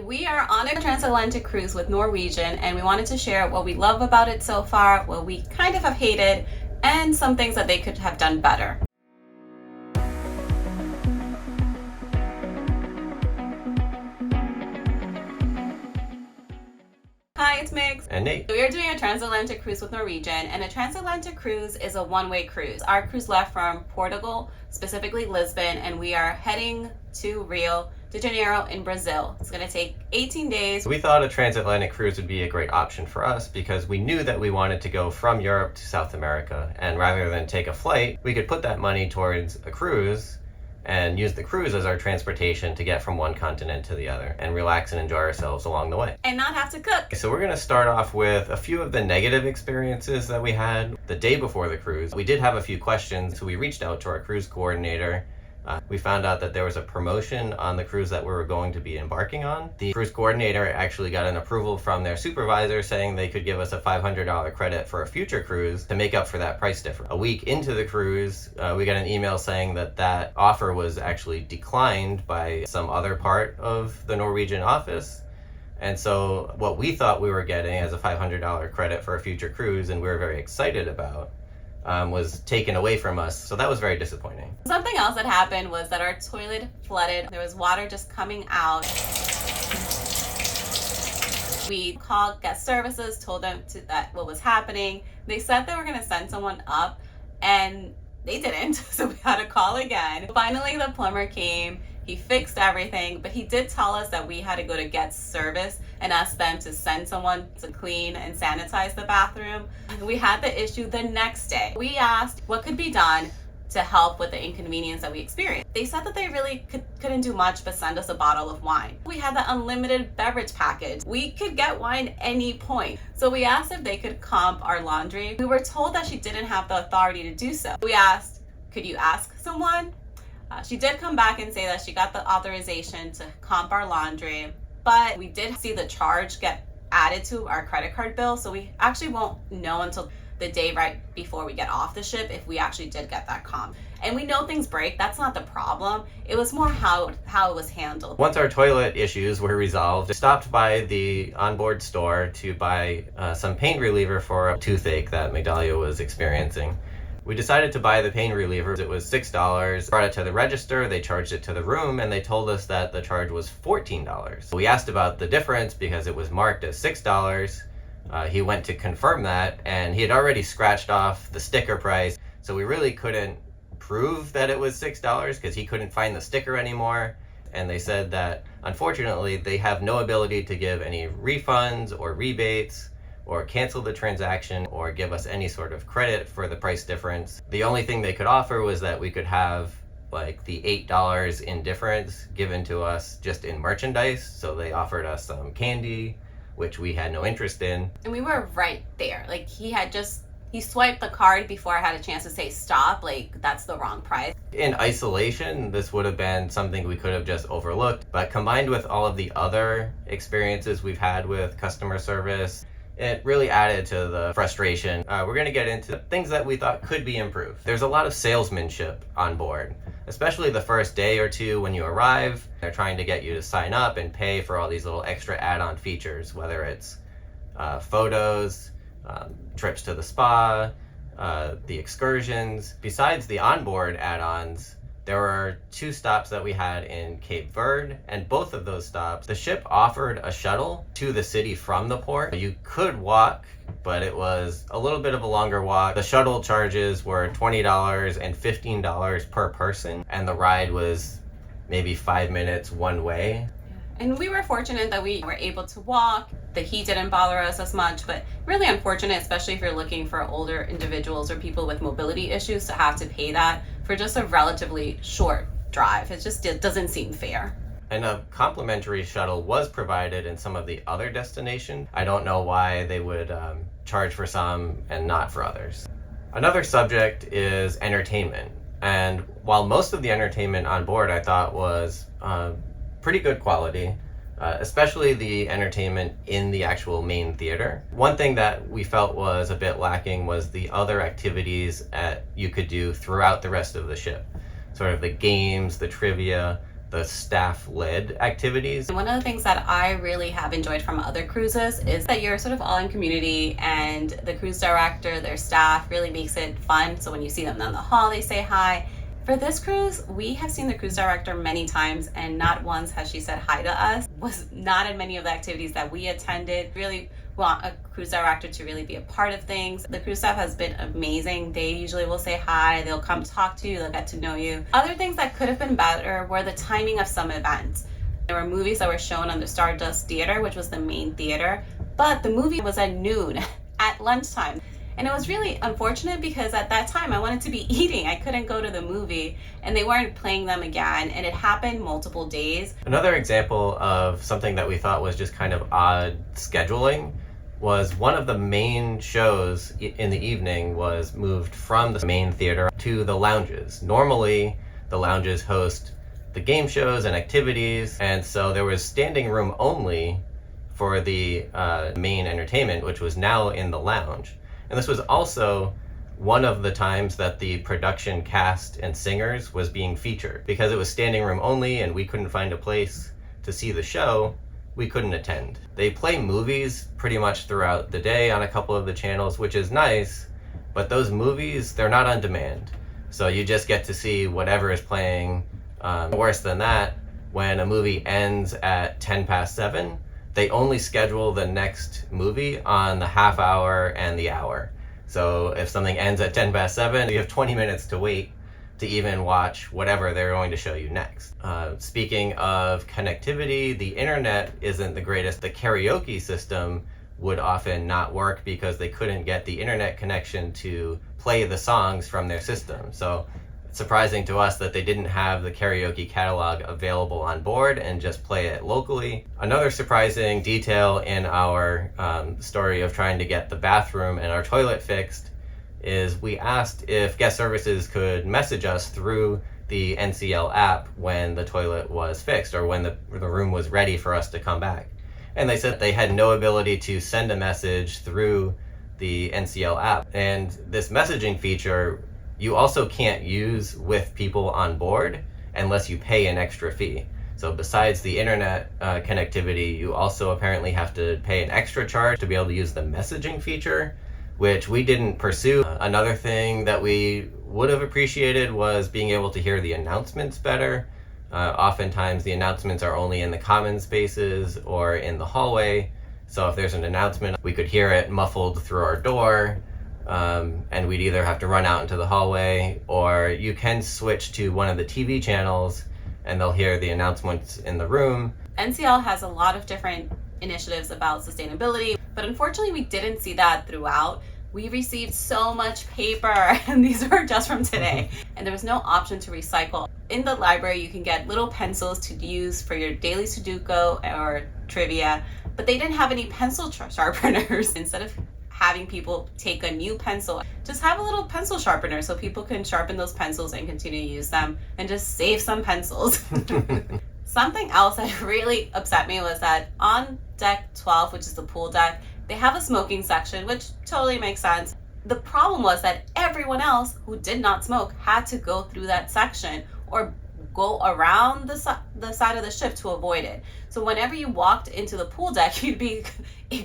We are on a transatlantic cruise with Norwegian, and we wanted to share what we love about it so far, what we kind of have hated, and some things that they could have done better. Hi, it's Migs. And Nate. We are doing a transatlantic cruise with Norwegian, and a transatlantic cruise is a one-way cruise. Our cruise left from Portugal, specifically Lisbon, and we are heading to Rio de Janeiro in Brazil. It's going to take 18 days. We thought a transatlantic cruise would be a great option for us because we knew that we wanted to go from Europe to South America, and rather than take a flight, we could put that money towards a cruise and use the cruise as our transportation to get from one continent to the other and relax and enjoy ourselves along the way. And not have to cook. So we're going to start off with a few of the negative experiences that we had the day before the cruise. We did have a few questions, so we reached out to our cruise coordinator. We found out that there was a promotion on the cruise that we were going to be embarking on. The cruise coordinator actually got an approval from their supervisor saying they could give us a $500 credit for a future cruise to make up for that price difference. A week into the cruise, we got an email saying that that offer was actually declined by some other part of the Norwegian office. And so what we thought we were getting as a $500 credit for a future cruise, and we were very excited about, was taken away from us. So that was very disappointing. Something else that happened was that our toilet flooded. There was water just coming out. We called guest services, told them that what was happening. They said they were going to send someone up, and they didn't. So we had to call again. Finally, the plumber came. He fixed everything, but he did tell us that we had to go to guest service and ask them to send someone to clean and sanitize the bathroom. We had the issue the next day. We asked what could be done to help with the inconvenience that we experienced. They said that they really couldn't do much but send us a bottle of wine. We had the unlimited beverage package. We could get wine any point. So we asked if they could comp our laundry. We were told that she didn't have the authority to do so. We asked, could you ask someone? She did come back and say that she got the authorization to comp our laundry, but we did see the charge get added to our credit card bill, so we actually won't know until the day right before we get off the ship if we actually did get that comp. And we know things break, that's not the problem. It was more how it was handled. Once our toilet issues were resolved, I stopped by the onboard store to buy some pain reliever for a toothache that Migdalia was experiencing. We decided to buy the pain reliever. It was $6. Brought it to the register, they charged it to the room, and they told us that the charge was $14. We asked about the difference because it was marked as $6. He went to confirm that, and he had already scratched off the sticker price, so we really couldn't prove that it was $6 because he couldn't find the sticker anymore. And they said that unfortunately they have no ability to give any refunds or rebates or cancel the transaction or give us any sort of credit for the price difference. The only thing they could offer was that we could have like the $8 in difference given to us just in merchandise. So they offered us some candy, which we had no interest in. And we were right there. Like he swiped the card before I had a chance to say stop. Like that's the wrong price. In isolation, this would have been something we could have just overlooked. But combined with all of the other experiences we've had with customer service, it really added to the frustration. We're going to get into things that we thought could be improved. There's a lot of salesmanship on board, especially the first day or two when you arrive. They're trying to get you to sign up and pay for all these little extra add-on features, whether it's photos, trips to the spa, the excursions. Besides the onboard add-ons, there were 2 stops that we had in Cape Verde, and both of those stops, the ship offered a shuttle to the city from the port. You could walk, but it was a little bit of a longer walk. The shuttle charges were $20 and $15 per person, and the ride was maybe 5 minutes one way. And we were fortunate that we were able to walk. The heat didn't bother us as much, but really unfortunate, especially if you're looking for older individuals or people with mobility issues, to have to pay that for just a relatively short drive. It doesn't seem fair. And a complimentary shuttle was provided in some of the other destinations. I don't know why they would charge for some and not for others. Another subject is entertainment. And while most of the entertainment on board I thought was pretty good quality, especially the entertainment in the actual main theater. One thing that we felt was a bit lacking was the other activities you could do throughout the rest of the ship. Sort of the games, the trivia, the staff-led activities. One of the things that I really have enjoyed from other cruises is that you're sort of all in community, and the cruise director, their staff really makes it fun. So when you see them down the hall, they say hi. For this cruise, we have seen the cruise director many times, and not once has she said hi to us. Was not in many of the activities that we attended. Really want a cruise director to really be a part of things. The cruise staff has been amazing. They usually will say hi, they'll come talk to you, they'll get to know you. Other things that could have been better were the timing of some events. There were movies that were shown on the Stardust Theater, which was the main theater, but the movie was at noon, at lunchtime. And it was really unfortunate because at that time I wanted to be eating. I couldn't go to the movie, and they weren't playing them again, and it happened multiple days. Another example of something that we thought was just kind of odd scheduling was one of the main shows in the evening was moved from the main theater to the lounges. Normally, the lounges host the game shows and activities, and so there was standing room only for the main entertainment, which was now in the lounge. And this was also one of the times that the production cast and singers was being featured. Because it was standing room only and we couldn't find a place to see the show, we couldn't attend. They play movies pretty much throughout the day on a couple of the channels, which is nice, but those movies, they're not on demand. So you just get to see whatever is playing. Worse than that, when a movie ends at 7:10, they only schedule the next movie on the half hour and the hour. So if something ends at 7:10, you have 20 minutes to wait to even watch whatever they're going to show you next. Speaking of connectivity, the internet isn't the greatest. The karaoke system would often not work because they couldn't get the internet connection to play the songs from their system. So it's surprising to us that they didn't have the karaoke catalog available on board and just play it locally. Another surprising detail in our story of trying to get the bathroom and our toilet fixed is we asked if guest services could message us through the NCL app when the toilet was fixed or when the room was ready for us to come back. And they said they had no ability to send a message through the NCL app. And this messaging feature, you also can't use with people on board unless you pay an extra fee. So besides the internet connectivity, you also apparently have to pay an extra charge to be able to use the messaging feature, which we didn't pursue. Another thing that we would have appreciated was being able to hear the announcements better. Oftentimes the announcements are only in the common spaces or in the hallway. So if there's an announcement, we could hear it muffled through our door, and we'd either have to run out into the hallway, or you can switch to one of the TV channels and they'll hear the announcements in the room. NCL has a lot of different initiatives about sustainability, but unfortunately we didn't see that throughout. We received so much paper, and these were just from today, and there was no option to recycle. In the library you can get little pencils to use for your daily Sudoku or trivia, but they didn't have any pencil sharpeners. Instead of having people take a new pencil, just have a little pencil sharpener so people can sharpen those pencils and continue to use them and just save some pencils. Something else that really upset me was that on deck 12, which is the pool deck, they have a smoking section, which totally makes sense. The problem was that everyone else who did not smoke had to go through that section or go around the side of the ship to avoid it. So whenever you walked into the pool deck, you'd be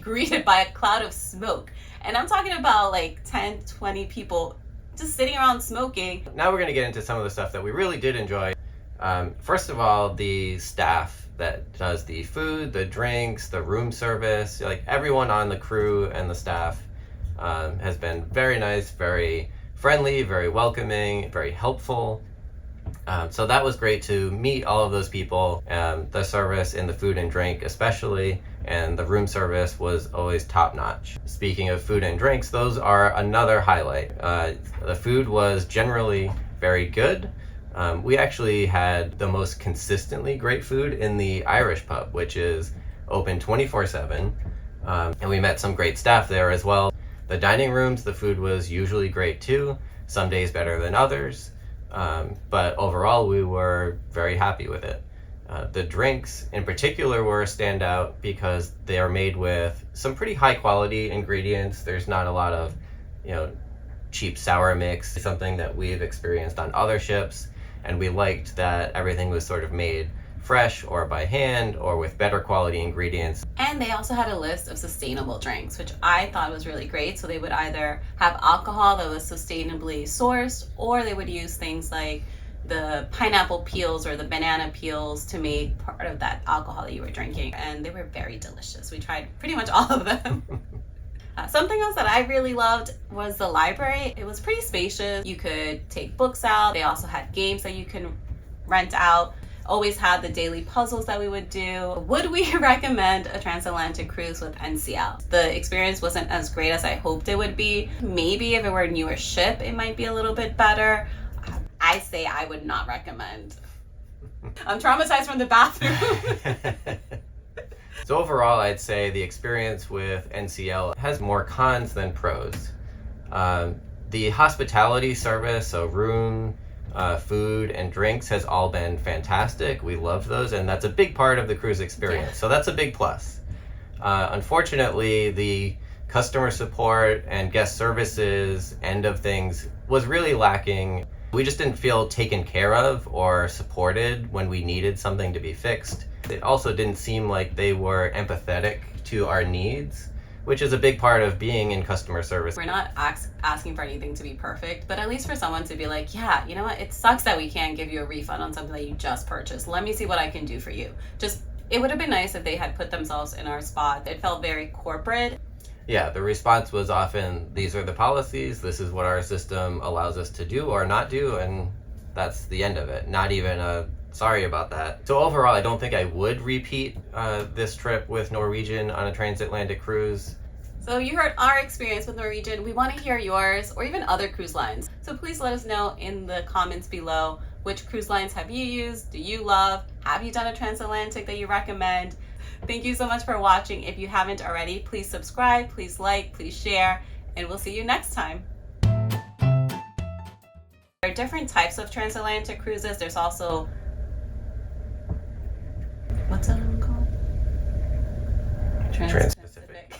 greeted by a cloud of smoke. And I'm talking about like 10, 20 people just sitting around smoking. Now we're going to get into some of the stuff that we really did enjoy. First of all, the staff that does the food, the drinks, the room service, like everyone on the crew and the staff has been very nice, very friendly, very welcoming, very helpful. So that was great to meet all of those people. The service in the food and drink especially, and the room service was always top notch. Speaking of food and drinks, those are another highlight. The food was generally very good. We actually had the most consistently great food in the Irish pub, which is open 24/7. And we met some great staff there as well. The dining rooms, the food was usually great too. Some days better than others. But overall, we were very happy with it. The drinks in particular were a standout because they are made with some pretty high quality ingredients. There's not a lot of, cheap sour mix, something that we've experienced on other ships. and we liked that everything was sort of made fresh or by hand or with better quality ingredients. And they also had a list of sustainable drinks, which I thought was really great. So they would either have alcohol that was sustainably sourced, or they would use things like the pineapple peels or the banana peels to make part of that alcohol that you were drinking. And they were very delicious. We tried pretty much all of them. Something else that I really loved was the library. It was pretty spacious. You could take books out. They also had games that you can rent out. Always had the daily puzzles that we would do. Would we recommend a transatlantic cruise with NCL? The experience wasn't as great as I hoped it would be. Maybe if it were a newer ship, it might be a little bit better. I say I would not recommend. I'm traumatized from the bathroom. So overall, I'd say the experience with NCL has more cons than pros. The hospitality service, so room, food, and drinks has all been fantastic. We love those, and that's a big part of the cruise experience. Yeah. So that's a big plus. Unfortunately, the customer support and guest services end of things was really lacking. We just didn't feel taken care of or supported when we needed something to be fixed. It also didn't seem like they were empathetic to our needs, which is a big part of being in customer service. We're not asking for anything to be perfect, but at least for someone to be like, yeah, you know what? It sucks that we can't give you a refund on something that you just purchased. Let me see what I can do for you. It would have been nice if they had put themselves in our spot. It felt very corporate. Yeah, the response was often, these are the policies, this is what our system allows us to do or not do, and that's the end of it. Not even a sorry about that. So overall, I don't think I would repeat this trip with Norwegian on a transatlantic cruise. So you heard our experience with Norwegian. We want to hear yours or even other cruise lines. So please let us know in the comments below, which cruise lines have you used? Do you love? Have you done a transatlantic that you recommend? Thank you so much for watching. If you haven't already, please subscribe, please like, please share, and we'll see you next time. There are different types of transatlantic cruises. There's also, what's that one called? Trans-Pacific.